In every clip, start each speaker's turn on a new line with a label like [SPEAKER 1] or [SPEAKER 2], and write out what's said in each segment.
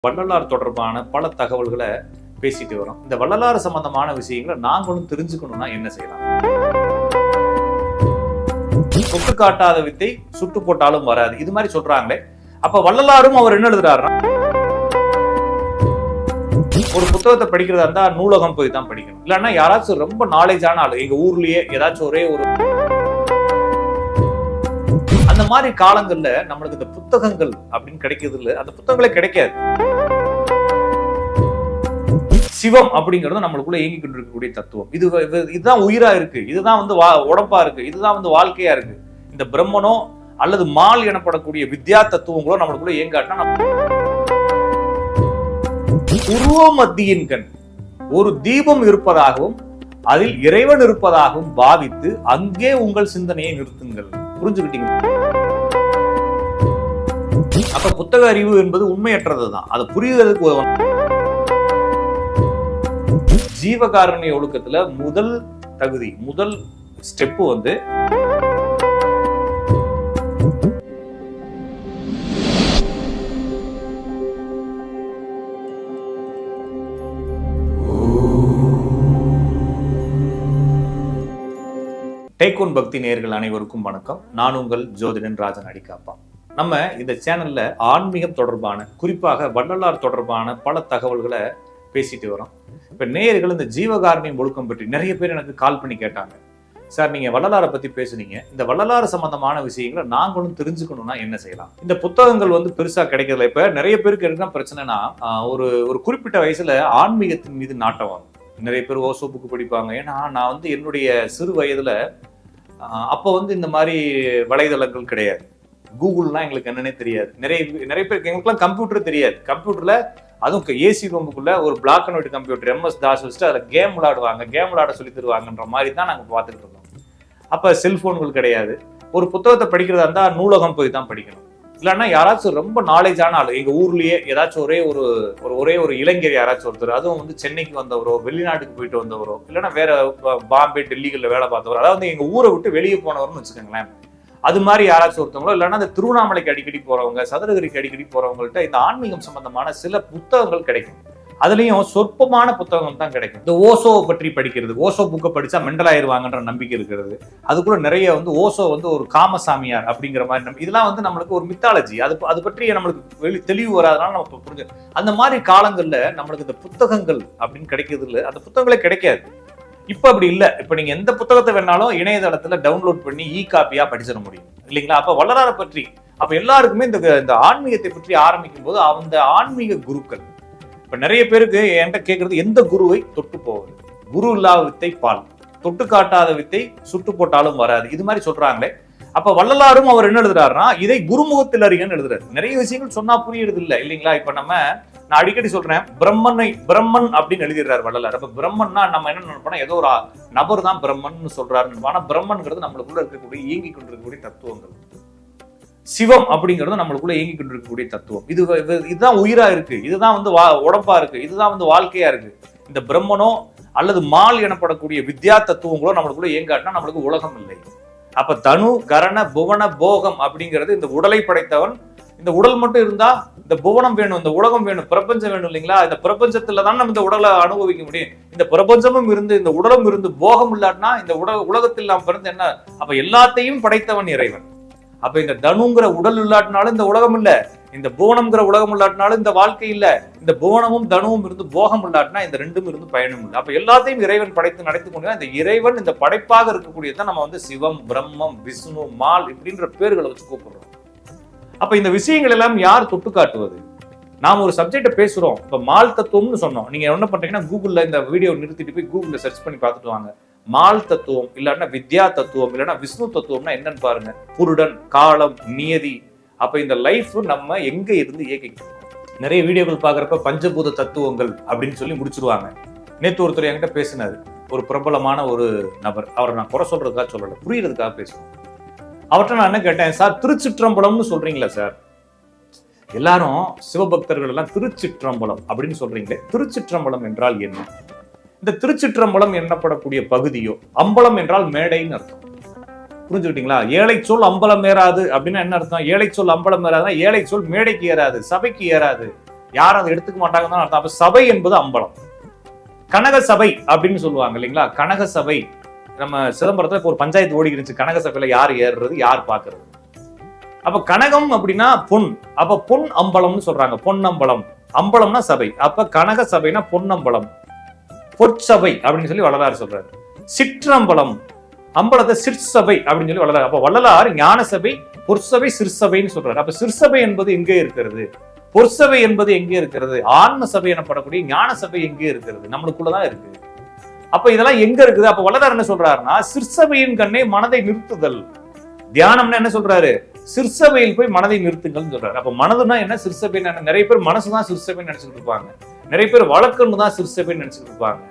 [SPEAKER 1] வள்ளலார் தொடர்பான பல தகவல்களை பேசிட்டு வரோம். இந்த வள்ளலார் சம்பந்தமான விஷயங்களை நாங்களும் தெரிஞ்சுக்கணும்னா என்ன செய்யலாம்? சுட்டு காட்டாத வித்தை சுட்டு போட்டாலும் வராது, இது மாதிரி சொல்றாங்களே. அப்ப வள்ளலாரும் அவர் என்ன எழுதுறாருன்னா, ஒரு புத்தகத்தை படிக்கிறதா இருந்தா நூலகம் போய் தான் படிக்கணும். இல்லன்னா யாராச்சும் ரொம்ப நாலேஜான ஆளு எங்க ஊர்லயே ஏதாச்சும் ஒரே ஒரு அந்த மாதிரி காலங்கள்ல நம்மளுக்கு இந்த புத்தகங்கள் அப்படின்னு கிடைக்கிறது இல்ல, அந்த புத்தகங்களே கிடைக்காது. சிவம் அப்படிங்கிறது நம்மளுக்குள்ள இயங்கி கொண்டிருக்கக்கூடிய தத்துவம். இதுதான் உயிரா இருக்கு, இதுதான் உடம்பா இருக்கு, இதுதான் வாழ்க்கையா இருக்கு. இந்த பிரம்மனோ அல்லது மால் எனப்படக்கூடிய வித்யா தத்துவங்களோ நம்மளுக்குள்ள இயங்காட்டினா உருவ மத்தியின் கண் ஒரு தீபம் இருப்பதாகவும் அதில் இறைவன் இருப்பதாகவும் பாவித்து அங்கே உங்கள் சிந்தனையை நிறுத்துங்கள். புரிஞ்சுக்கிட்டீங்க? அப்ப புத்தக அறிவு என்பது உண்மையற்றதுதான். அது புரியுறதுக்கு ஜீவகாருண்ய ஒழுக்கத்துல முதல் தகுதி, முதல் ஸ்டெப் டேக் ஒன் பக்தி நேயர்கள் அனைவருக்கும் வணக்கம். நான் உங்கள் ஜோதிடன் ராஜன் அடிக்காப்பா. நம்ம இந்த சேனல்ல ஆன்மீகம் தொடர்பான, குறிப்பாக வள்ளலார் தொடர்பான பல தகவல்களை பேசிட்டு வரோம். இப்ப நேயர்கள் இந்த ஜீவகாருண்யம் ஒழுக்கம் பற்றி நிறைய பேர் எனக்கு கால் பண்ணி கேட்டாங்க. சார், நீங்க வள்ளலாரை பத்தி பேசுனீங்க, இந்த வள்ளலார் சம்பந்தமான விஷயங்களை நாங்களும் தெரிஞ்சுக்கணும்னா என்ன செய்யலாம்? இந்த புத்தகங்கள் பெருசா கிடைக்கிறதுல இப்ப நிறைய பேருக்கு என்ன பிரச்சனைனா, ஒரு குறிப்பிட்ட வயசுல ஆன்மீகத்தின் மீது நாட்டம் வரும். நிறைய பேர் ஓசோ புக்கு படிப்பாங்க. ஏன்னா நான் என்னுடைய சிறு வயதுல அப்போ இந்த மாதிரி வலைதளங்கள் கிடையாது, கூகுள்லாம் எங்களுக்கு என்னன்னே தெரியாது. நிறைய பேருக்கு எங்களுக்குலாம் கம்ப்யூட்டர் தெரியாது. கம்ப்யூட்டர்ல அதுவும் ஏசி ரூமுக்குள்ள ஒரு black and white computer MS DOS வச்சுட்டு அதில் கேம் விளையாட சொல்லி தருவாங்கன்ற மாதிரி தான் நாங்கள் பார்த்துக்கிட்டு இருந்தோம். அப்போ செல்போன்கள் கிடையாது. ஒரு புத்தகத்தை படிக்கிறதா இருந்தா நூலகம் போய் தான் படிக்கணும். இல்லைன்னா யாராச்சும் ரொம்ப நாலேஜான ஆளு எங்க ஊர்லயே ஏதாச்சும் ஒரே ஒரு இளைஞர் யாராச்சும் ஒருத்தர், அதுவும் சென்னைக்கு வந்தவரோ வெளிநாட்டுக்கு போயிட்டு வந்தவரோ இல்லைன்னா வேற பாம்பே டெல்லிகளில் வேலை பார்த்தவரோ, அதாவது எங்க ஊரை விட்டு வெளியே போனவர்னு வச்சுக்கோங்களேன், அது மாதிரி யாராச்சும் ஒருத்தவங்களோ இல்லைன்னா அந்த திருவண்ணாமலைக்கு அடிக்கடி போறவங்க, சதுரகிரிக்கு அடிக்கடி போறவங்கள்ட்ட இந்த ஆன்மீகம் சம்பந்தமான சில புத்தகங்கள் கிடைக்கும். அதுலயும் சொற்பமான புத்தகங்கள் தான் கிடைக்கும். இந்த ஓசோவை பற்றி படிக்கிறது, ஓசோ புக்கை படிச்சா மெண்டல் ஆயிருவாங்கன்ற நம்பிக்கை இருக்கிறது. அதுக்குள்ள நிறைய ஓசோ ஒரு காமசாமியார் அப்படிங்கிற மாதிரி இதெல்லாம் நம்மளுக்கு ஒரு மித்தாலஜி. அது பற்றி நம்மளுக்கு தெளிவு வராதனால நம்ம புரிஞ்சு அந்த மாதிரி காலங்கள்ல நம்மளுக்கு இந்த புத்தகங்கள் அப்படின்னு கிடைக்கிறது இல்லை, அந்த புத்தகங்களே கிடைக்காது. இப்ப அப்படி இல்ல. இப்ப நீங்க எந்த புத்தகத்தை வேணாலும் இணையதளத்துல டவுன்லோட் பண்ணி காப்பியா படிச்சிட முடியும், இல்லைங்களா? அப்ப வள்ளலாரை பற்றி அப்ப எல்லாருக்குமே இந்த ஆன்மீகத்தை பற்றி ஆரம்பிக்கும் போது அந்த ஆன்மீக குருக்கள் இப்ப நிறைய பேருக்கு என்கிட்ட கேட்கறது, எந்த குருவை தொட்டு போவது? குரு இல்லாத வித்தை பால், தொட்டு காட்டாத வித்தை சுட்டு போட்டாலும் வராது, இது மாதிரி சொல்றாங்களே. அப்ப வள்ளலாரும் அவர் என்ன எழுதுறாருன்னா, இதை குருமுகத்தில் அறிகன்னு எழுதுறாரு. நிறைய விஷயங்கள் சொன்னா புரியுறது இல்லை, இல்லைங்களா? இப்ப நான் அடிக்கடி சொல்றேன், பிரம்மன் அப்படின்னு எழுதிடுறாரு வள்ளலார். அப்ப பிரம்மன்னா நம்ம என்ன நினைப்போம், ஏதோ ஒரு நபர் தான் பிரம்மன் சொல்றாரு. ஆனா பிரம்மன்ங்கிறது நம்மளுக்குள்ள இருக்கக்கூடிய இயங்கி கொண்டிருக்கக்கூடிய தத்துவங்கள். சிவம் அப்படிங்கிறது நம்மளுக்குள்ள இயங்கி கொண்டிருக்கக்கூடிய தத்துவம். இதுதான் உயிரா இருக்கு, இதுதான் உடம்பா இருக்கு, இதுதான் வாழ்க்கையா இருக்கு. இந்த பிரம்மனோ அல்லது மால் எனப்படக்கூடிய வித்யா தத்துவங்களோ நம்மளுக்குள்ள இயங்காட்டினா நம்மளுக்கு உலகம் இல்லை. அப்ப தனு கரண புவன போகம் அப்படிங்கிறது இந்த உடலை படைத்தவன். இந்த உடல் மட்டும் இருந்தா இந்த புவனம் வேணும், இந்த உலகம் வேணும், பிரபஞ்சம் வேணும், இல்லைங்களா? இந்த பிரபஞ்சத்துல தான் நம்ம இந்த உடலை அனுபவிக்க முடியும். இந்த பிரபஞ்சமும் இருந்து இந்த உடலும் இருந்து போகம் இல்லாட்டினா இந்த உலகத்தில் நாம் பிறந்து என்ன? அப்ப எல்லாத்தையும் படைத்தவன் இறைவன். அப்ப இந்த தனுங்கிற உடல் இல்லாட்டினாலும் இந்த உலகம் இல்ல, இந்த புவனம்ங்கிற உலகம் இல்லாட்டினாலும் இந்த வாழ்க்கை இல்ல, இந்த புவனமும் தனுவும் இருந்து போகம் இல்லாட்டினா இந்த ரெண்டும் இருந்து பயனும் இல்லை. அப்ப எல்லாத்தையும் இறைவன் படைத்து நடத்தி கொண்டு இந்த இறைவன் இந்த படைப்பாக இருக்கக்கூடியதான் நம்ம சிவம், பிரம்மம், விஷ்ணு, மால் இப்படின்ற பேர்களை வச்சு கூப்பிடுறோம். அப்ப இந்த விஷயங்கள் எல்லாம் யார் தொட்டு காட்டுவது? நாம் ஒரு சப்ஜெக்ட பேசுறோம். இப்ப மால் தத்துவம்னு சொன்னோம். நீங்க என்ன பண்றீங்கன்னா, கூகுள்ல இந்த வீடியோ நிறுத்திட்டு போய் கூகுள்ல சர்ச் பண்ணி பார்த்துட்டு வாங்க. மால் தத்துவம் இல்லைன்னா வித்யா தத்துவம் இல்லைன்னா விஷ்ணு தத்துவம்னா என்னன்னு பாருங்க. புருடன், காலம், நியதி. அப்ப இந்த லைஃப் நம்ம எங்க இருந்து இயக்கிக்கிறோம்? நிறைய வீடியோக்கள் பாக்குறப்ப பஞ்சபூத தத்துவங்கள் அப்படின்னு சொல்லி முடிச்சிருவாங்க. நேத்து ஒருத்தர் என்கிட்ட பேசினாரு, ஒரு பிரபலமான ஒரு நபர். அவரை நான் குறை சொல்றதுக்காக சொல்லல, புரியறதுக்காக பேசுவோம். அவர்கிட்ட நான் என்ன கேட்டேன், சார் திருச்சிற்றம்பலம்னு சொல்றீங்களா சார்? எல்லாரும் சிவபக்தர்கள் எல்லாம் திருச்சிற்றம்பலம் அப்படின்னு சொல்றீங்களே, திருச்சிற்றம்பலம் என்றால் என்ன? இந்த திருச்சிற்றம்பலம் என்னப்படக்கூடிய பகுதியோ, அம்பலம் என்றால் மேடைன்னு அர்த்தம். புரிஞ்சுக்கிட்டீங்களா? ஏழை சொல் அம்பலம் ஏறாது அப்படின்னா என்ன அர்த்தம்? ஏழை சொல் அம்பலம் ஏறாதுன்னா ஏழை சொல் மேடைக்கு ஏறாது, சபைக்கு ஏறாது. யாரும் அதை எடுத்துக்க மாட்டாங்கன்னு அர்த்தம். அப்ப சபை என்பது அம்பலம். கனக சபை அப்படின்னு சொல்லுவாங்க இல்லைங்களா? கனக சபை நம்ம சிதம்பரத்துல இப்போ ஒரு பஞ்சாயத்து ஓடி இருந்துச்சு, கனக சபையில யார் ஏறுறது யார் பாக்குறது. அப்ப கனகம் அப்படின்னா பொன், அப்ப பொன் அம்பலம்னு சொல்றாங்க. பொன்னம்பலம், அம்பலம்னா சபை. அப்ப கனக சபைனா பொன்னம்பலம், பொற்சபை அப்படின்னு சொல்லி வள்ளலார் சொல்றாரு. சிற்றம்பலம், அம்பலத்தை சிற்சபை அப்படின்னு சொல்லி வள்ளலார். அப்ப வள்ளலார் ஞான சபை, பொற்சபை, சிற்சபைன்னு சொல்றாரு. அப்ப சிற்சபை என்பது எங்கே இருக்கிறது, பொற்சபை என்பது எங்கே இருக்கிறது, ஆன்ம சபை எனப்படக்கூடிய ஞான சபை எங்கே இருக்கிறது, நம்மளுக்குள்ளதான் இருக்கு. அப்ப இதெல்லாம் எங்க இருக்குது? அப்ப வள்ளலார் என்ன சொல்றாருன்னா, சிற்சபையின் கண்ணே மனதை நிறுத்துதல். தியானம்னா என்ன சொல்றாரு, சிற்சபையில் போய் மனதை நிறுத்துங்கள்னு சொல்றாரு. அப்ப மனதுனா என்ன, சிற்சபைன்னு என்ன? நிறைய பேர் மனசுதான் சிற்சபைன்னு நினைச்சுட்டு இருப்பாங்க, நிறைய பேர் வழக்கன்னு தான் சிற்சபைன்னு நினைச்சுட்டு இருப்பாங்க,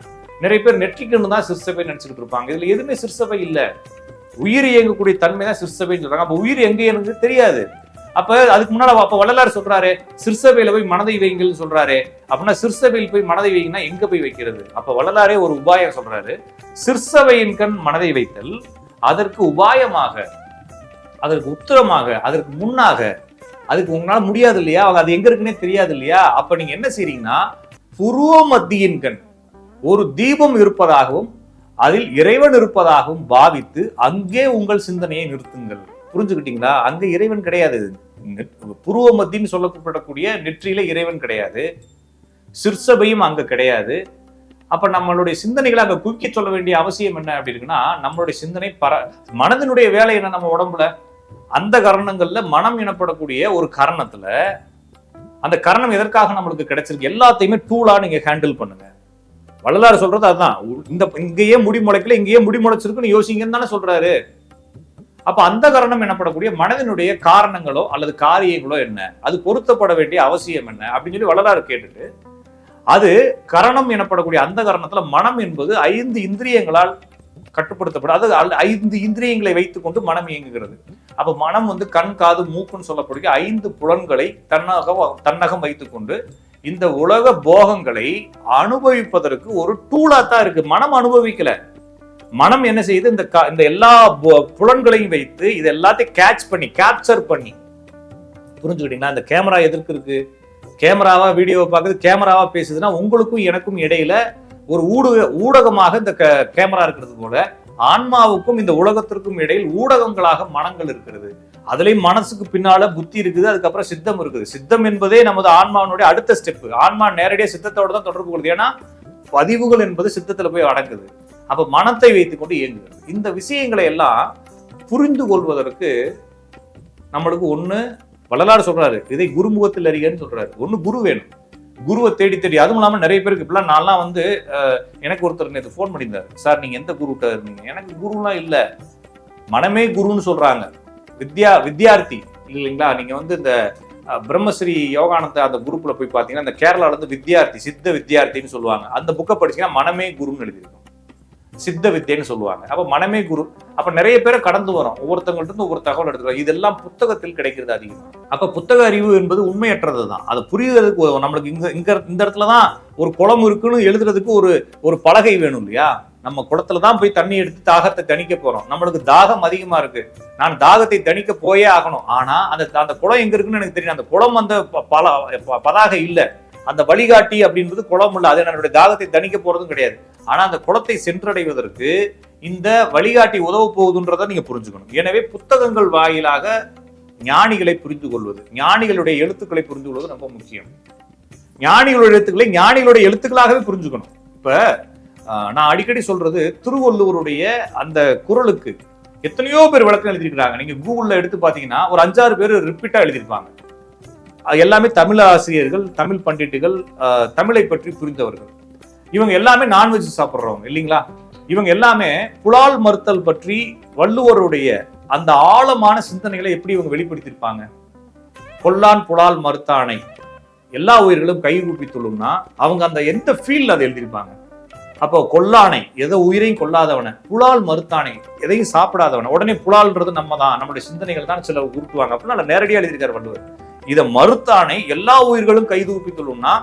[SPEAKER 1] நிறைய பேர் நெற்றிக்கண்ணு தான் சிற்சபைன்னு நினைச்சுட்டு இருப்பாங்க. இதுல எதுவுமே சிற்சபை இல்ல. உயிர் இயங்கக்கூடிய தன்மை தான் சிற்சபைன்னு சொல்றாங்க. அப்ப உயிர் எங்க எனக்கு தெரியாது. அப்ப அதுக்கு முன்னால அப்ப வள்ளலார் சொல்றாரு, சிற்சபையில போய் மனதை வைங்கள்னு சொல்றாரு. அப்படின்னா சிற்சபையில் போய் மனதை வைங்கன்னா எங்க போய் வைக்கிறது? அப்ப வள்ளலாரே ஒரு உபாயம் சொல்றாரு. சிற்சபையின் கண் மனதை வைத்தல், அதற்கு உபாயமாக, அதற்கு உத்தரமாக, அதற்கு முன்னாக, அதுக்கு உங்களால முடியாது இல்லையா, அது எங்க இருக்குன்னே தெரியாது இல்லையா. அப்ப நீங்க என்ன செய்றீங்கன்னா, புருவ மத்தியின் கண் ஒரு தீபம் இருப்பதாகவும் அதில் இறைவன் இருப்பதாகவும் பாவித்து அங்கே உங்கள் சிந்தனையை நிறுத்துங்கள். புரிஞ்சுக்கிட்டீங்களா? அங்க இறைவன் கிடையாது. புருவ மத்தின்னு சொல்லப்படக்கூடிய நெற்றியில இறைவன் கிடையாது, சிற்சபையும் அங்க கிடையாது. அப்ப நம்மளுடைய சிந்தனைகளை அங்க குவிக்க சொல்ல வேண்டிய அவசியம் என்ன அப்படி இருக்குன்னா, நம்மளுடைய சிந்தனை மனதினுடைய வேலை என்ன, நம்ம உடம்புல அந்த கரணங்கள்ல மனம் எனப்படக்கூடிய ஒரு கரணத்துல, அந்த கரணம் எதற்காக நம்மளுக்கு கிடைச்சிருக்கு, எல்லாத்தையுமே டூலா நீங்க ஹேண்டில் பண்ணுங்க. வள்ளலார் சொல்றது அதுதான். இங்கேயே முடி முளைக்கல, இங்கேயே முடி முளைச்சிருக்குன்னு யோசிங்கன்னு தானே சொல்றாரு. அப்ப அந்த கரணம் எனப்படக்கூடிய மனதினுடைய காரணங்களோ அல்லது காரியங்களோ என்ன, அது பொருத்தப்பட வேண்டிய அவசியம் என்ன அப்படின்னு சொல்லி வள்ளலார் கேட்டுட்டு, அது கரணம் எனப்படக்கூடிய அந்த கரணத்துல மனம் என்பது 5 இந்திரியங்களால் கட்டுப்படுத்தப்படும். அது 5 இந்திரியங்களை வைத்துக் கொண்டு மனம் இயங்குகிறது. அப்ப மனம் கண், காது, மூக்குன்னு சொல்லக்கூடிய 5 புலன்களை தன்னகம் வைத்துக் கொண்டு இந்த உலக போகங்களை அனுபவிப்பதற்கு ஒரு டூலா தான் இருக்கு. மனம் அனுபவிக்கல. மனம் என்ன செய்யுது, இந்த எல்லா புலன்களையும் வைத்து இது எல்லாத்தையும் கேப்சர் பண்ணி, புரிஞ்சுக்கிட்டீங்களா? இந்த கேமரா எதற்கு இருக்கு, கேமராவா வீடியோவை பார்க்குது, கேமராவா பேசுதுன்னா உங்களுக்கும் எனக்கும் இடையில ஒரு ஊடகமாக இந்த கேமரா இருக்கிறது போல ஆன்மாவுக்கும் இந்த உலகத்திற்கும் இடையில் ஊடகங்களாக மனங்கள் இருக்கிறது. அதுலயும் மனசுக்கு பின்னால புத்தி இருக்குது, அதுக்கப்புறம் சித்தம் இருக்குது. சித்தம் என்பதே நமது ஆன்மாவினுடைய அடுத்த ஸ்டெப். ஆன்மா நேரடியாக சித்தத்தோட தான் தொடர்பு கொள்ளுது. ஏன்னா பதிவுகள் என்பது சித்தத்துல போய் அடங்குது. அப்ப மனத்தை வைத்துக் கொண்டு இயங்குகிறது. இந்த விஷயங்களை எல்லாம் புரிந்து கொள்வதற்கு நம்மளுக்கு ஒண்ணு வள்ளலார் சொல்றாரு, இதை குருமுகத்தில் அறியன்னு சொல்றாரு. ஒண்ணு குரு வேணும், குருவை தேடி தேடி. அதுவும் இல்லாம நிறைய பேருக்கு இப்பெல்லாம் நான்லாம் எனக்கு ஒருத்தர் நேற்று ஃபோன் பண்ணியிருந்தாரு, சார் நீங்க எந்த குருட்ட இருந்தீங்க? எனக்கு குருலாம் இல்ல, மனமே குருன்னு சொல்றாங்க. வித்யார்த்தி இல்லைங்களா? நீங்க இந்த பிரம்மஸ்ரீ யோகானந்த அந்த குரூப்ல போய் பாத்தீங்கன்னா, இந்த கேரளால இருந்து வித்யார்த்தி, சித்த வித்யார்த்தின்னு சொல்லுவாங்க. அந்த புக்கை படிச்சீங்கன்னா மனமே குருன்னு எழுதியிருக்கும், சித்த வித்தியன்னு சொல்லுவாங்க. அப்ப மனமே குரு. அப்ப நிறைய பேரை கடந்து வரும், ஒவ்வொருத்தவங்கள்ட்ட இருந்து ஒவ்வொரு தகவல் எடுத்துக்கிறோம். இதெல்லாம் புத்தகத்தில் கிடைக்கிறது அதிகம். அப்ப புத்தக அறிவு என்பது உண்மையற்றது தான். அதை புரியுறதுக்கு நம்மளுக்கு இந்த இடத்துலதான் ஒரு குளம் இருக்குன்னு எழுதுறதுக்கு ஒரு பலகை வேணும் இல்லையா? நம்ம குளத்துலதான் போய் தண்ணி எடுத்து தாகத்தை தணிக்க போறோம். நம்மளுக்கு தாகம் அதிகமா இருக்கு, நான் தாகத்தை தணிக்க போயே ஆகணும். ஆனா அந்த குளம் எங்க இருக்குன்னு எனக்கு தெரியும். அந்த குளம் பதாகை இல்ல, அந்த வழிகாட்டி அப்படின்றது குளம் இல்ல, அது என்னுடைய தாகத்தை தணிக்க போறதும் கிடையாது. ஆனா அந்த குளத்தை சென்றடைவதற்கு இந்த வழிகாட்டி உதவ போகுதுன்றதை நீங்க புரிஞ்சுக்கணும். எனவே புத்தகங்கள் வாயிலாக ஞானிகளை புரிந்து கொள்வது, ஞானிகளுடைய எழுத்துக்களை புரிந்து கொள்வது ரொம்ப முக்கியம். ஞானிகளுடைய எழுத்துக்களை ஞானிகளுடைய எழுத்துக்களாகவே புரிஞ்சுக்கணும். இப்ப நான் அடிக்கடி சொல்றது, திருவள்ளுவருடைய அந்த குறளுக்கு எத்தனையோ பேர் விளக்கம் எழுதியிருக்கிறாங்க. நீங்க கூகுள்ல எடுத்து பாத்தீங்கன்னா ஒரு 5-6 பேர் ரிப்பீட்டா எழுதியிருப்பாங்க. எல்லாமே தமிழ் ஆசிரியர்கள், தமிழ் பண்டிட்டுகள், தமிழை பற்றி புரிந்தவர்கள். இவங்க எல்லாமே நான்வெஜ் சாப்பிட்றவங்க இல்லைங்களா? இவங்க எல்லாமே புலால் மறுத்தல் பற்றி வள்ளுவருடைய அந்த ஆழமான சிந்தனைகளை எப்படி இவங்க வெளிப்படுத்தியிருப்பாங்க? கொல்லான் புலால் மறுத்தானை எல்லா உயிர்களும் கைகூப்பித்துள்ளும்னா அவங்க அந்த எந்த ஃபீல்ட்ல அதை எழுதியிருப்பாங்க. அப்போ கொல்லானை எதோ உயிரையும் கொல்லாதவன, புலால் மறுத்தானை எதையும் சாப்பிடாதவன. உடனே புலால்ன்றது நம்ம தான், நம்மளுடைய சிந்தனைகள் தான் சில உருட்டுவாங்க. அப்படின்னா நேரடியாக எழுதியிருக்காரு வள்ளுவர். இதை மறுத்தானை எல்லா உயிர்களும் கைதூப்பித்துள்ளும்னா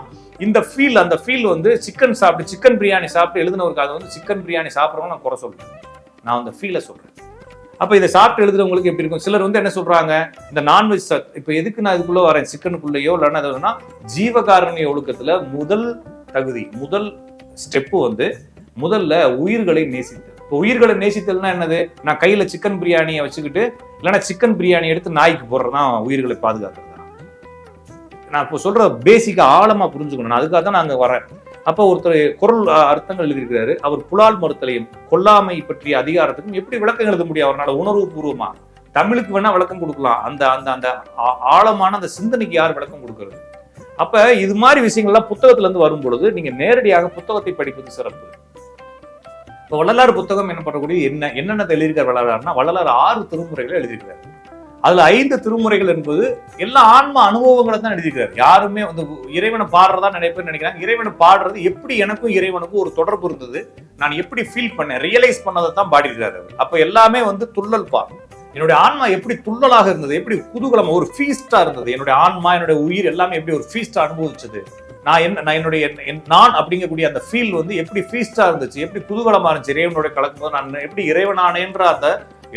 [SPEAKER 1] இந்த ஃபீல், அந்த ஃபீல் சிக்கன் சாப்பிட்டு, சிக்கன் பிரியாணி சாப்பிட்டு எழுதினவருக்கு அது சிக்கன் பிரியாணி சாப்பிட்றவங்க நான் குறை சொல்றேன், நான் அந்த ஃபீலை சொல்றேன். அப்ப இதை சாப்பிட்டு எழுதுறவங்களுக்கு எப்படி இருக்கும்? சிலர் வந்து என்ன சொல்றாங்க, இந்த நான்வெஜ் இப்ப எதுக்கு நான் இதுக்குள்ள வரேன், சிக்கனுக்குள்ளேயோ இல்லைன்னா ஜீவகாருண்ய ஒழுக்கத்துல முதல் தகுதி, முதல் ஸ்டெப்பு வந்து முதல்ல உயிர்களை நேசித்தல். இப்போ உயிர்களை நேசித்தல்னா என்னது? நான் கையில சிக்கன் பிரியாணியை வச்சுக்கிட்டு இல்லைன்னா சிக்கன் பிரியாணி எடுத்து நாய்க்கு போடுறதுதான் உயிர்களை பாதுகாக்கிறதா? நான் இப்போ சொல்ற பேசிக்கா ஆழமா புரிஞ்சுக்கணும். நான் அதுக்காக தான் நான் அங்க வரேன். அப்போ ஒருத்தர் குரல் அர்த்தங்கள் எழுதியிருக்கிறாரு. அவர் புலால் மறுத்தலையும் கொல்லாமை பற்றிய அதிகாரத்துக்கும் எப்படி விளக்கம் எழுத முடியும் அவரால் உணர்வு பூர்வமா? தமிழுக்கு வேணா விளக்கம் கொடுக்கலாம். அந்த அந்த அந்த ஆழமான அந்த சிந்தனைக்கு யார் விளக்கம் கொடுக்கறது? அப்ப இது மாதிரி விஷயங்கள்லாம் புத்தகத்துல இருந்து வரும் பொழுது நீங்க நேரடியாக புத்தகத்தை படிப்பது சிறப்பு. இப்போ வள்ளலார் புத்தகம் என்ன பண்ணக்கூடிய என்னென்ன எழுதியிருக்கார் வள்ளலார்னா, வள்ளலார் 6 திருமுறைகளை எழுதியிருக்கிறார். அதுல 5 திருமுறைகள் என்பது எல்லா ஆன்ம அனுபவங்களை தான் எழுதியிருக்காரு. யாருமே வந்து இறைவனை பாடுறதா நிறைய பேர் நினைக்கிறாங்க. இறைவனை பாடுறது எப்படி எனக்கும் இறைவனுக்கும் ஒரு தொடர்பு இருந்தது, நான் எப்படி ஃபீல் பண்ணேன், ரியலைஸ் பண்ணதை தான் பாடியிருக்காரு. அப்ப எல்லாமே வந்து துள்ளல் பா. என்னுடைய ஆன்மா எப்படி துள்ளலாக இருந்தது, எப்படி குதூகலம், ஒரு ஃபீஸ்டா இருந்தது. என்னுடைய ஆன்மா, என்னுடைய உயிர் எல்லாமே எப்படி ஒரு ஃபீஸ்டா அனுபவிச்சது. நான் அப்படிங்கக்கூடிய அந்த ஃபீல் வந்து எப்படி ஃபீஸ்டா இருந்துச்சு, எப்படி குதூகலமா இருந்துச்சு இறைவனோட கலக்கும்போது, நான் எப்படி இறைவனானேன்ற அந்த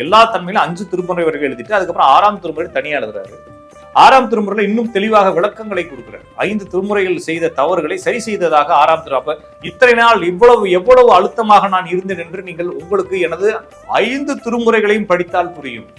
[SPEAKER 1] எல்லா தன்மையிலும் 5 திருமுறை வரைக்கும் எழுதிட்டு அதுக்கப்புறம் 6ஆம் திருமுறை தனியா எழுதுறாரு. 6ஆம் திருமுறையில இன்னும் தெளிவாக விளக்கங்களை கொடுக்கிறார். 5 திருமுறைகள் செய்த தவறுகளை சரி செய்ததாக 6ஆம் திருமுறை. அப்ப இத்தனை நாள் எவ்வளவு அழுத்தமாக நான் இருந்தேன் என்று நீங்கள் உங்களுக்கு எனது 5 திருமுறைகளையும் படித்தால் புரியும்.